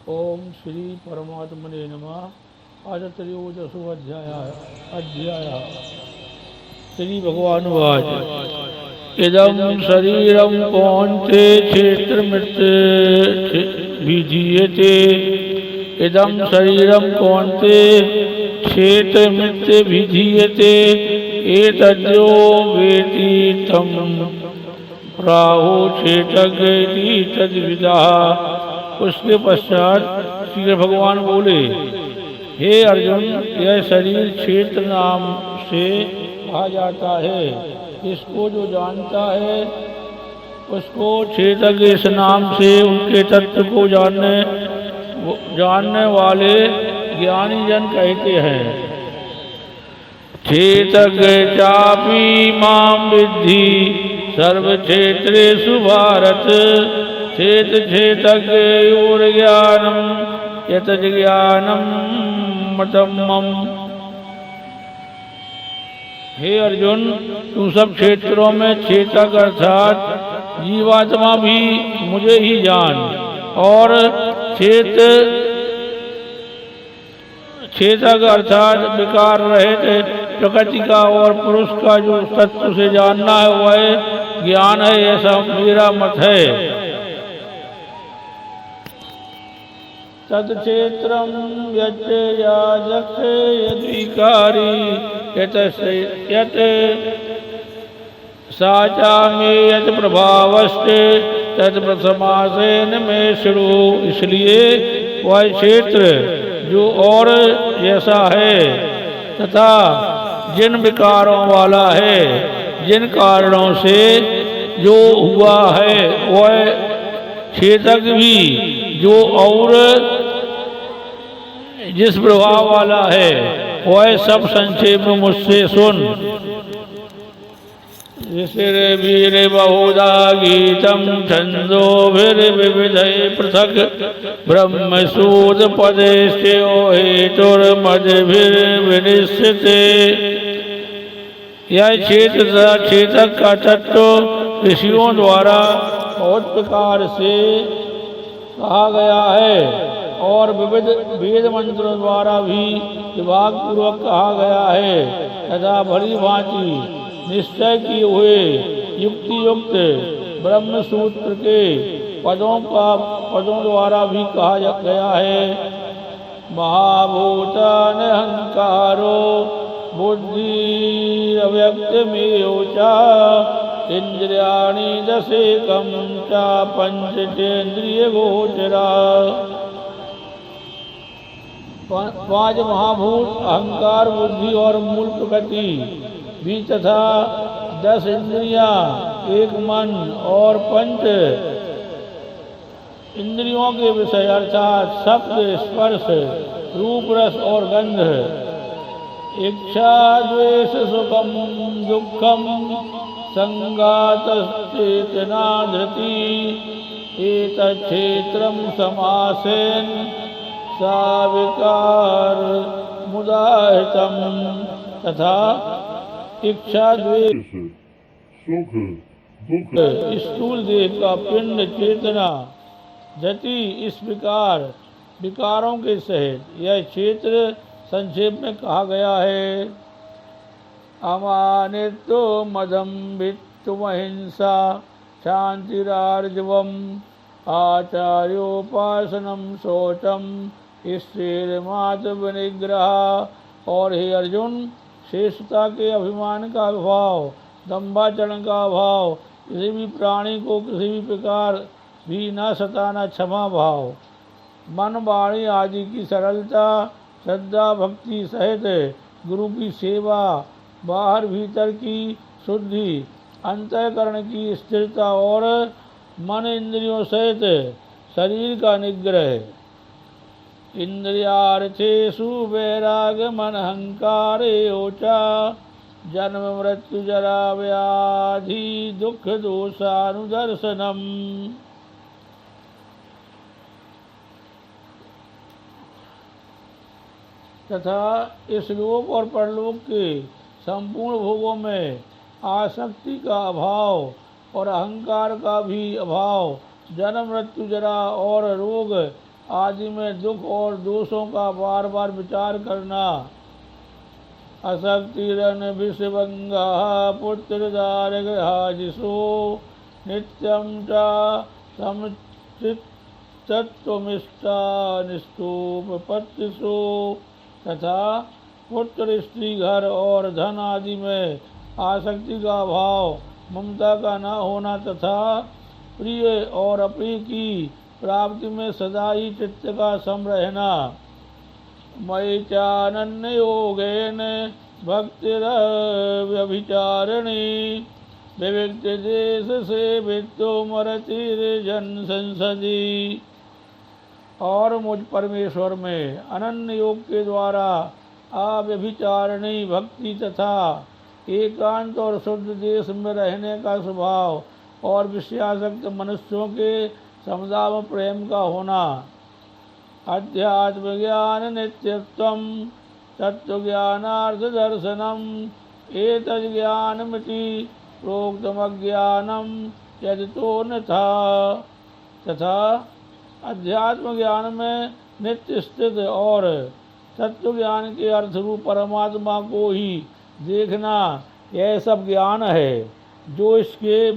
ओम श्री परमात्मने नमः। आज त्रयोदशो अध्याय। श्री भगवान वाच इदं शरीरं कौन्ते क्षेत्रमृत्य विधीयते। इदं शरीरं कौन्ते क्षेत्रमृत्य विधीयते। एतद्यो वेति तं प्राहो क्षेत्रज्ञ तद्विदः। उसके पश्चात श्री भगवान बोले, हे अर्जुन, यह शरीर क्षेत्र नाम से कहा जाता है। इसको जो जानता है उसको क्षेत्रज्ञ इस नाम से उनके तत्व को जानने वाले ज्ञानी जन कहते हैं। क्षेत्रज्ञ चापि मां विद्धि सर्वक्षेत्रेषु भारत। क्षेत्रज्ञयोर्ज्ञानं यत् ज्ञानं मतं मम। हे अर्जुन, तू सब क्षेत्रों में क्षेत्रज्ञ अर्थात जीवात्मा भी मुझे ही जान, और क्षेत्रज्ञ अर्थात विकार रहित प्रकृति का और पुरुष का जो तत्व से जानना है वह ज्ञान है, ऐसा मेरा मत है। तत्क्षेत्रं यच्च याजक यद्विकारी यत् साचा में यत् प्रभावस्ते तत्प्रथमासेन में शुरू। इसलिए वह क्षेत्र जो और जैसा है तथा जिन विकारों वाला है, जिन कारणों से जो हुआ है, वह क्षेत्रज्ञ भी जो और जिस प्रभाव वाला है, वह सब संक्षेप में मुझसे सुन। वीर बहुधा गीतम छंदोभिर्विविधै पृथक ब्रह्मसूद पदेष्टयो हेतुर्मद्भिर्विनिश्चिते। यह क्षेत्रज्ञ का तत्व ऋषियों द्वारा बहुत प्रकार से कहा गया है और विविध वेद मंत्रों द्वारा भी विभाग पूर्वक कहा गया है तथा भली भांति निश्चय किए हुए युक्ति युक्त ब्रह्म सूत्र के पदों द्वारा भी कहा गया है। महाभूतान अहंकारो बुद्धि अव्यक्तमेवचा इंद्रियाणि दशेकं च पंचेन्द्रियगोचरा। पांच महाभूत अहंकार, बुद्धि और मूल प्रकृति भी तथा 10 इंद्रियां, एक मन और 5 इंद्रियों के विषय अर्थात शब्द, स्पर्श, रूप, रस और गंध। इच्छा द्वेष सुखम दुखम संगातश्चेतना धृति। एतच्छेत्रं समासेन साविकार मुदाहितम। तथा इच्छा द्वेष सुख दुख स्थूल देह का पिंड, चेतना, धृति, इस प्रकार विकारों के सहित यह क्षेत्र संक्षेप में कहा गया है। अमानित्व मदम वित्तमहिंसा शांतिरार्जवम आचार्योपासनम शौचम स्थिरमात्मनिग्रह। और हे अर्जुन, श्रेष्ठता के अभिमान का अभाव, दंभाचरण का अभाव, किसी भी प्राणी को किसी भी प्रकार भी न सताना, क्षमा भाव, मन वाणी आदि की सरलता, श्रद्धा भक्ति सहित गुरु की सेवा, बाहर भीतर की शुद्धि, अंतःकरण की स्थिरता और मन इंद्रियों सहित शरीर का निग्रह। इंद्रियार्थेषु वैराग्य मन अहंकारेऽचा जन्म मृत्यु जरा व्याधि दुख दोषानुदर्शनम। तथा इस लोक और परलोक के संपूर्ण भोगों में आसक्ति का अभाव और अहंकार का भी अभाव, जन्म मृत्यु जरा और रोग आदि में दुख और दोषों का बार बार विचार करना। अशक्तिरन विषभंगा पुत्रदारगृहाजिषु नित्यं च समचित्तत्वमिष्टा निष्ठुपपत्तिषु तथा पुत्र स्त्री घर और धन आदि में आसक्ति का भाव, ममता का न होना तथा प्रिय और अप्रिय की प्राप्ति में सदा ही चित्त का सम रहना। मयि चानन्य योगेन भक्तिरव्यभिचारिणी विविक्त देश से वित्तो मरतिर्जन संसदी। और मुझ परमेश्वर में अनन्य योग के द्वारा अव्यभिचारिणी भक्ति तथा एकांत और शुद्ध देश में रहने का स्वभाव और विषयासक्त मनुष्यों के समुदाय में प्रेम का होना। अध्यात्म ज्ञान नित्यत्वम तत्व ज्ञानार्थ दर्शनम एतद् ज्ञानमिति प्रोक्तम अज्ञानम यदि तो न था। तथा अध्यात्म ज्ञान में नित्य स्थित और तत्व ज्ञान के अर्थ रूप परमात्मा को ही देखना, यह सब ज्ञान है जो इससे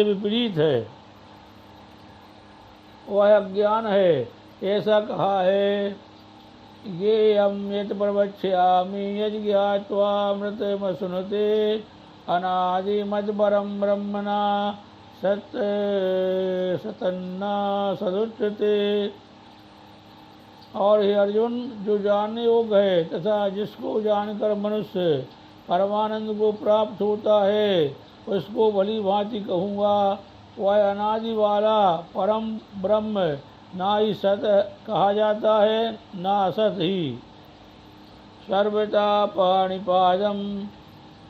विपरीत है वह अज्ञान है, ऐसा कहा है। ये यत प्रवक्ष्यामि यज् ज्ञात्वा अमृतमश्नुते अनादिमद्परं ब्रह्मणा सतन्ना सदुच्यते। और हे अर्जुन, जो जानने योग्य है तथा जिसको जानकर मनुष्य परमानंद को प्राप्त होता है, उसको भली भांति कहूँगा, वह अनादि वाला परम ब्रह्म ना ही सत कहा जाता है ना असत ही। सर्वता पाणिपादम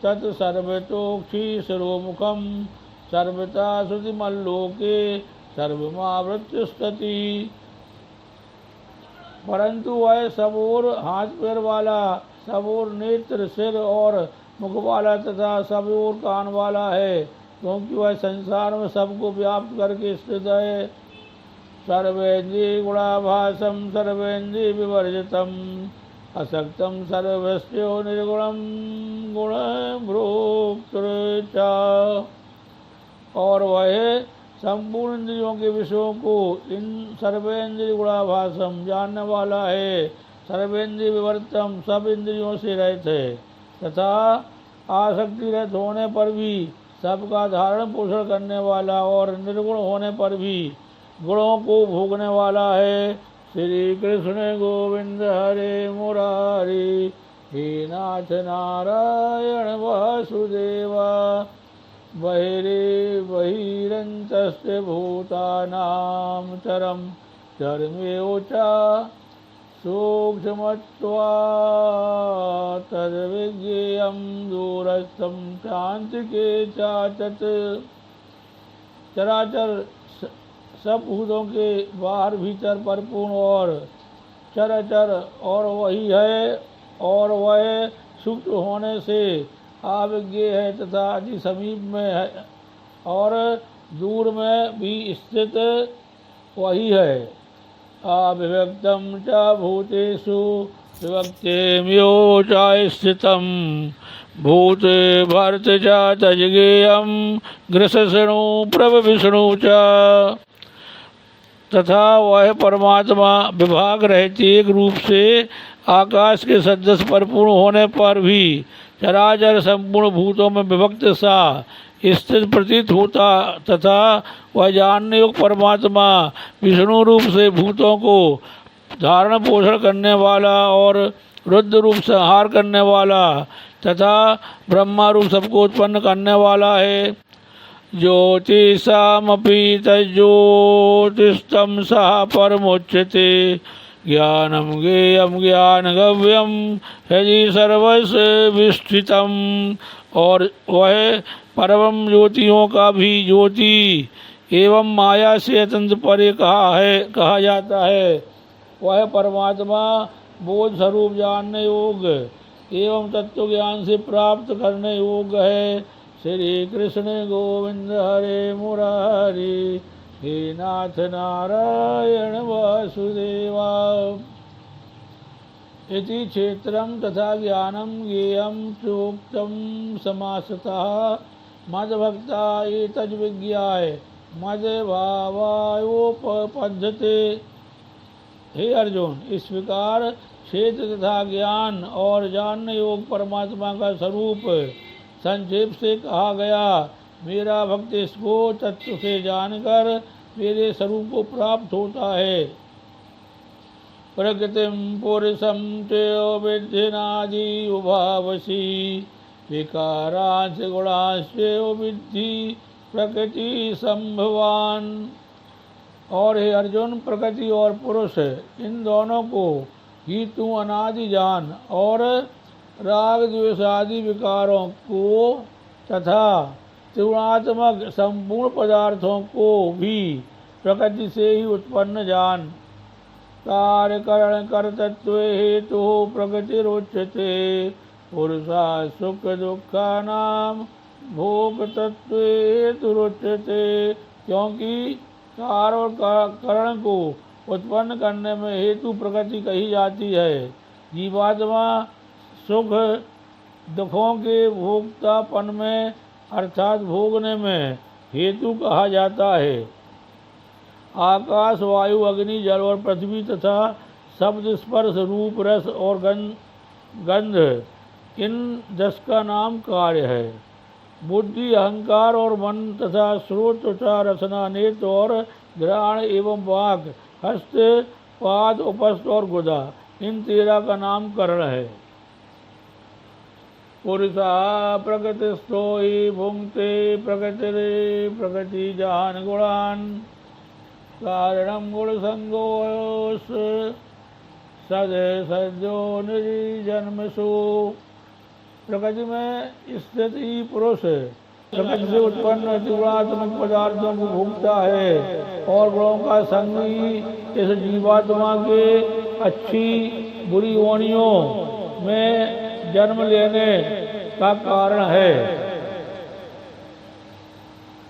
तत्सर्वतोक्षी शिरोमुखम सर्वता श्रुतिमल्लोके सर्वमावृत्युस्तति। परंतु वह सब ओर हाथ पैर वाला, सब ओर नेत्र सिर और मुख वाला तथा सब ओर कान वाला है, क्योंकि वह संसार में सबको व्याप्त करके स्थित है। सर्वेन्द्रिय गुणाभासम सर्वेन्द्रिय विवर्जितम असक्तम सर्वस्यो निर्गुणम गुण भोक्तृ। और वह संपूर्ण इंद्रियों के विषयों को इन सर्वेन्द्रिय गुणाभासम जानने वाला है, सर्वेन्द्रिय विवर्तम सब इंद्रियों से रहित है तथा आसक्ति रहित होने पर भी सबका धारण पोषण करने वाला और निर्गुण होने पर भी गुणों को भोगने वाला है। श्री कृष्ण गोविंद हरे मुरारी हे नाथ नारायण वासुदेवा बहिरे बहिरन्तस्य भूतानां चरम चरमेवचा सूक्ष्मत्वा तद्विज्ञेयं दूरस्थं चान्तिके चातत्। चराचर सब भूतों के बाहर भीतर परिपूर्ण और चराचर और वही है, और वह सूक्ष्म होने से अविज्ञेय है तथा अति समीप में है और दूर में भी स्थित वही है। अविभक्तं च भूतेषु विभक्तेम्यो च स्थितं भूते भर्त च तज्ज्ञेयं ग्रससणु प्रभविष्णु च। तथा वह परमात्मा विभाग रहते एक रूप से आकाश के सदृश परिपूर्ण होने पर भी चराचर संपूर्ण भूतों में विभक्त सा स्थित प्रतीत होता तथा वह जानने योग्य परमात्मा विष्णु रूप से भूतों को धारण पोषण करने वाला और रुद्र रूप संहार करने वाला तथा ब्रह्मा रूप सबको उत्पन्न करने वाला है। ज्योतिषामपि तज्ज्योतिष्ठं सः परमोच्यते ज्ञानं ज्ञेयं ज्ञानगम्यं यदि सर्वस्य विष्ठितम्। और वह परम ज्योतियों का भी ज्योति एवं माया से अत्यंत परे कहा जाता है। वह परमात्मा बोध स्वरूप जानने योग्य एवं तत्व ज्ञान से प्राप्त करने योग्य है। श्री कृष्ण गोविंद हरे मुरारी हे नाथ नारायण वासुदेवा। इति क्षेत्रं तथा ज्ञानं ज्ञेयं चोक्तं समासतः मद्भक्ता एतद्विज्ञाय मद्भावायोपपद्यते। हे अर्जुन, इस प्रकार क्षेत्र तथा ज्ञान और जानने योग परमात्मा का स्वरूप संक्षेप से कहा गया। मेरा भक्त इसको तत्व से जानकर मेरे स्वरूप को प्राप्त होता है। प्रकृतिम पुरुषम चयो विद्धिनादि उभावसी विकारांश गुणांश्चयो विद्धि प्रकृति संभवान। और हे अर्जुन, प्रकृति और पुरुष इन दोनों को ही तू अनादि जान और राग द्वेष आदि विकारों को तथा त्रिगुणात्मक संपूर्ण पदार्थों को भी प्रकृति से ही उत्पन्न जान। कार्यकरण कर्तृत्व हेतु प्रकृतिरुच्यते पुरुषा सुख दुःखानां भोक्तृत्व हेतुरुच्यते। क्योंकि कार्य और करण को उत्पन्न करने में हेतु प्रकृति कही जाती है। जीवात्मा सुख दुखों के भोक्तापन में अर्थात भोगने में हेतु कहा जाता है। आकाश वायु अग्नि जल और पृथ्वी तथा शब्द स्पर्श रूप रस और गंध इन 10 का नाम कार्य है। बुद्धि अहंकार और मन तथा श्रोत तथा रसना नेत्र और घ्राण एवं वाक हस्त पाद उपस्थ और गुदा इन 13 का नाम करण है। पुरुषा प्रकृतिस्थो हि भुंक्ते प्रकृति जान गुणान कारणम गुण संगोष सद सज्जो निर्जन्मसु। प्रकृति में स्थित ही पुरुष प्रकृति से उत्पन्न त्रिगुणात्मक पदार्थों को भोगता है और गुणों का संग ही इस जीवात्मा के अच्छी बुरी योनियों में जन्म लेने का कारण है।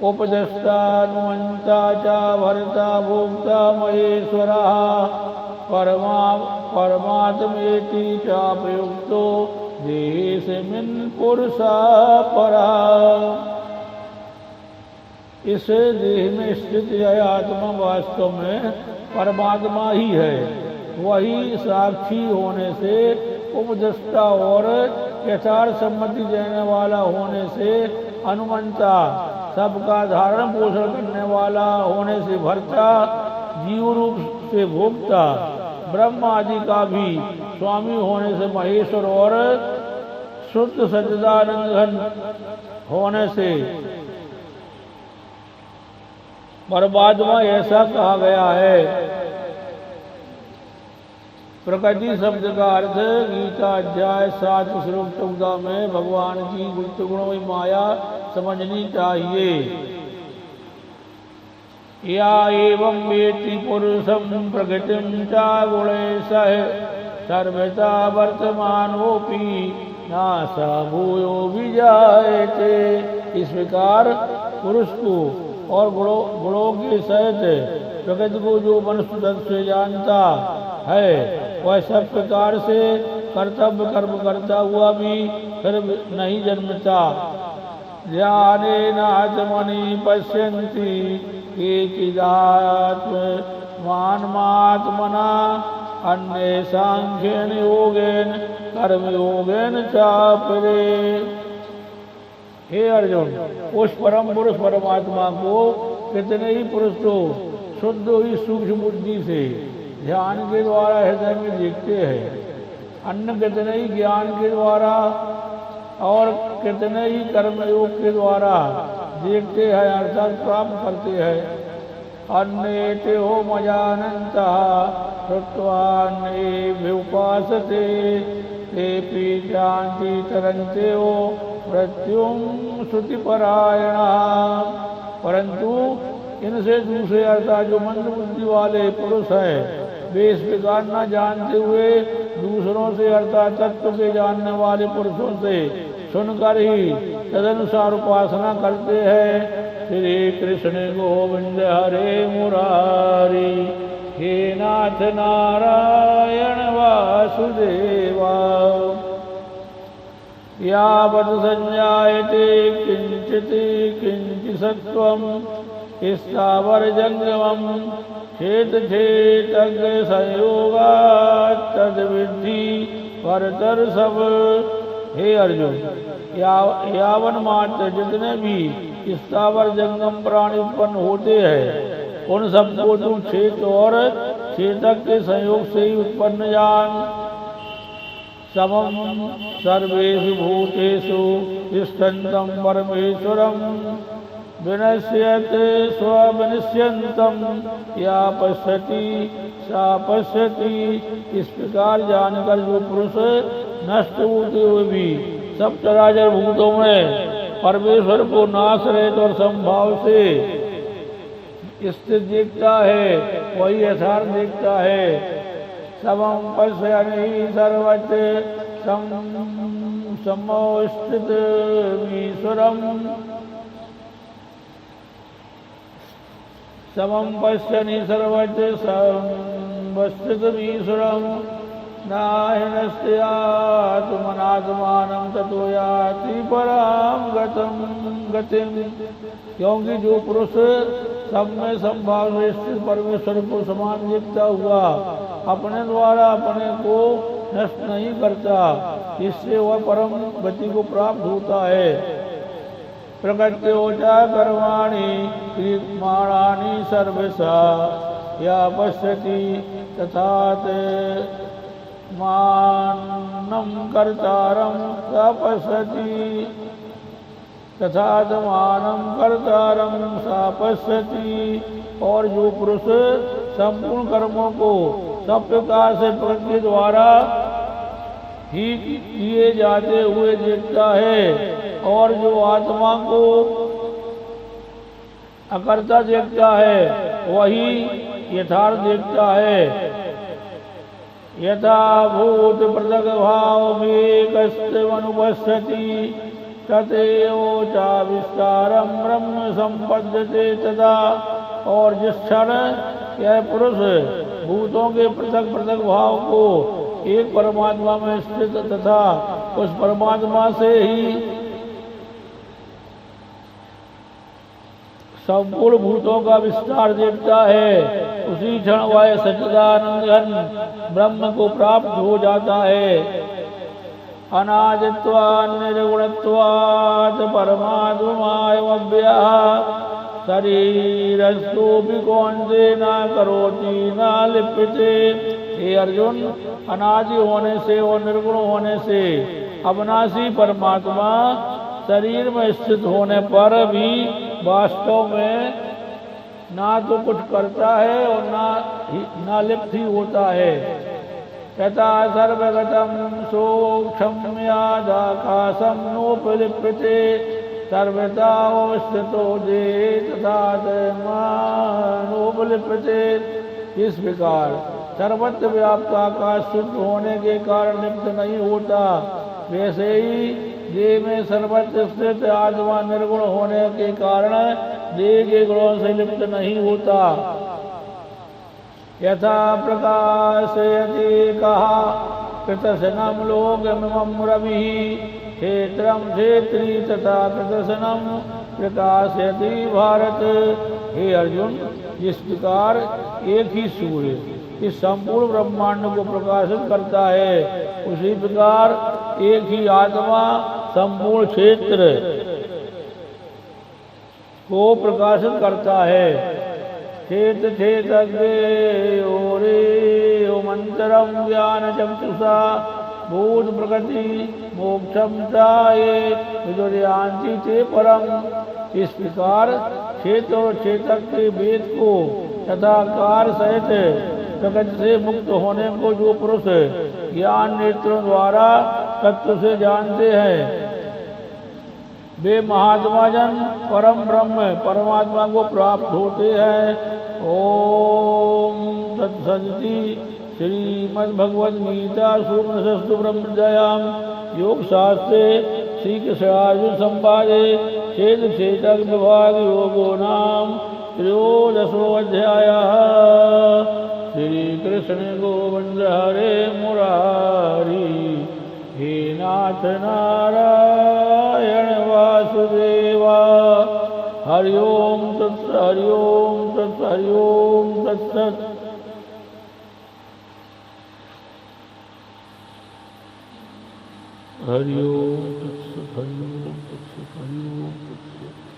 उपदेष्टा अनुमंता च भर्ता भोक्ता महेश्वरः परमात्मेति च प्रयुक्तो देहेऽस्मिन् पुरुषः परः। इस देह में स्थित यह आत्मा वास्तव में परमात्मा ही है। वही साक्षी होने से उपदेष्टा और यथार्थ सम्मति देने वाला होने से अनुमंता सबका धारण पोषण करने वाला होने से भर्ता जीव रूप से भोक्ता ब्रह्म आदि का भी स्वामी होने से महेश्वर और शुद्ध सच्चिदानंद घन होने से परमात्मा ऐसा कहा गया है। प्रकृति शब्द का अर्थ गीता अध्याय 7 श्लोक 14 में भगवान की गुप्त गुणों माया समझनी चाहिए। या एवं वेत्ति पुरुषं प्रकृतिं च गुणैः सह सर्वथा वर्तमानोऽपि नासा भूयो विजायते। इस प्रकार पुरुष को और गुणों के सहित प्रकृति को जो मनुष्य से जानता है वह सब प्रकार से कर्तव्य कर्म करता हुआ भी फिर नहीं जन्मता। ध्यानेन आत्मनि पश्यन्ति केचिदात्मानमात्मना अन्ये सांख्येन योगेन कर्म योगेन चापरे। हे अर्जुन, उस परम पुरुष परमात्मा को कितने ही पुरुष तो शुद्ध हुई सूक्ष्म बुद्धि से ध्यान के द्वारा हृदय में देखते हैं, अन्य कितने ही ज्ञान के द्वारा और कितने ही कर्म योग के द्वारा देखते हैं अर्थात प्राप्त करते हैं। अन्ये ते हो मजानन्तः श्रुत्वान्ये उपासते तेपि जानति तरन्ते हो मृत्युं श्रुतिपरायणः। परंतु इनसे दूसरे अर्थात जो मंद बुद्धि वाले पुरुष हैं वे इस प्रकार न जानते हुए दूसरों से अर्थात तत्व के जानने वाले पुरुषों से सुनकर ही तदनुसार उपासना करते हैं। श्री कृष्ण गोविंद हरे मुरारी, हे नाथ नारायण वासुदेवा। यावत् संजायते किंचित् किंचित्सत्त्वं स्थावरजंगमं क्षेत्रक्षेत्रज्ञ संयोगात् तद्विद्धि परतरसव। हे अर्जुन, यावन मात्र जितने भी स्थावर जंगम प्राणी उत्पन्न होते हैं, उन सबको तुम क्षेत्र और क्षेत्रज्ञ के संयोग से ही उत्पन्न जान। समम सर्वेषु भूतेषु तिष्ठन्तं परमेश्वरं विनश्यते स्वविनश्यन्तं या पश्यति सा पश्यति। इस प्रकार जानकर जो पुरुष नष्ट होते हुए भी सब चराचर भूतों में परमेश्वर को नाश रहित और संभाव से स्थित देखता है, वही यथार्थ देखता है। समं पश्यन्ति सर्वत्र समवस्थितमीश्वरम्। समं पश्यन्ति सर्वत्र समवस्थितमीश्वरम्। नाहिनस्यात्मनात्मानं ततो याति परां गतिं। क्योंकि जो पुरुष सब में संभाव से स्थित परमेश्वर को समान देखता हुआ अपने द्वारा अपने को नष्ट नहीं करता, इससे वह परम गति को प्राप्त होता है। प्रकृत्योचा कर्माणि क्रियमाणानि सर्वशः या पश्यति तथात्मानं कर्तारं स पश्यति तथात्मानं कर्तारं स पश्यति। और जो पुरुष संपूर्ण कर्मों को सब प्रकार से प्रकृति द्वारा ही किए जाते हुए देखता है, और जो आत्मा को अकर्ता देखता है, वही यथार्थ देखता है। यथा भूत पृथक भाव एकस्त्वनुपश्यति तथैव च विस्तारं ब्रह्म संपद्यते तथा। और जिस क्षण यह पुरुष भूतों के पृथक पृथक भाव को एक परमात्मा में स्थित तथा उस परमात्मा से ही संपूर्ण भूतों का विस्तार देखता है, उसी क्षण वह सच्चिदानंद घन ब्रह्म को प्राप्त हो जाता है। अनादित्वात् निर्गुणत्वात् परमात्मायमव्ययः शरीरस्थोऽपि कौन्तेन करोति न लिप्यते। हे अर्जुन, अनादि होने से और निर्गुण होने से अविनाशी परमात्मा शरीर में स्थित होने पर भी वास्तव में ना तो कुछ करता है और ना लिप्त ही होता है। तथा सर्वगतं सूक्ष्म्यादाकाशं नोपलिप्यते सर्वतावस्थितो देहे तथात्मानोपलिप्यते। इस प्रकार सर्वत्र व्याप्त आकाश शुद्ध होने के कारण लिप्त नहीं होता, वैसे ही देह में सर्वत्र स्थित आत्मा निर्गुण होने के कारण देह के गुणों से लिप्त नहीं होता। यथा प्रकाशयति कहा कृतसनं लोकमिमं रविः क्षेत्रं क्षेत्री तथा कृतसनं प्रकाशयति भारत। हे अर्जुन, जिस प्रकार एक ही सूर्य इस संपूर्ण ब्रह्मांड को प्रकाशित करता है, उसी प्रकार एक ही आत्मा संपूर्ण क्षेत्र को प्रकाशित करता है। क्षेत्र क्षेत्रज्ञोरेवमन्तरं ज्ञानचक्षुषा भूत प्रकृति मोक्षम चाये विदुर्यान्ति ते परम। इस प्रकार क्षेत्र और क्षेत्र के वेद को तथा कार सहित प्रकृति से मुक्त होने को जो पुरुष ज्ञान नेत्रों द्वारा तत्व से जानते हैं, वे महात्मा जन परम ब्रह्म परमात्मा को प्राप्त होते हैं। ओम तत्सदिति श्रीमद्भगवद्गीता सूक्ष्मस्तु ब्रह्मविद्यायां योग शास्त्रे श्री कृष्णार्जुन संवादे छेद छेदक विभाग योगो नाम त्रयोदशोऽध्यायः। श्री कृष्ण गोविंद हरे मुरारी, हे नाथ नारायण वासुदेवा। हरि ओम तत्सत्, हरि ओम तत्सत्, हरि ओम तत्सत्। हरि ओम तत्सत्, हरि ओम तत्सत्, हरि ओम तत्सत्।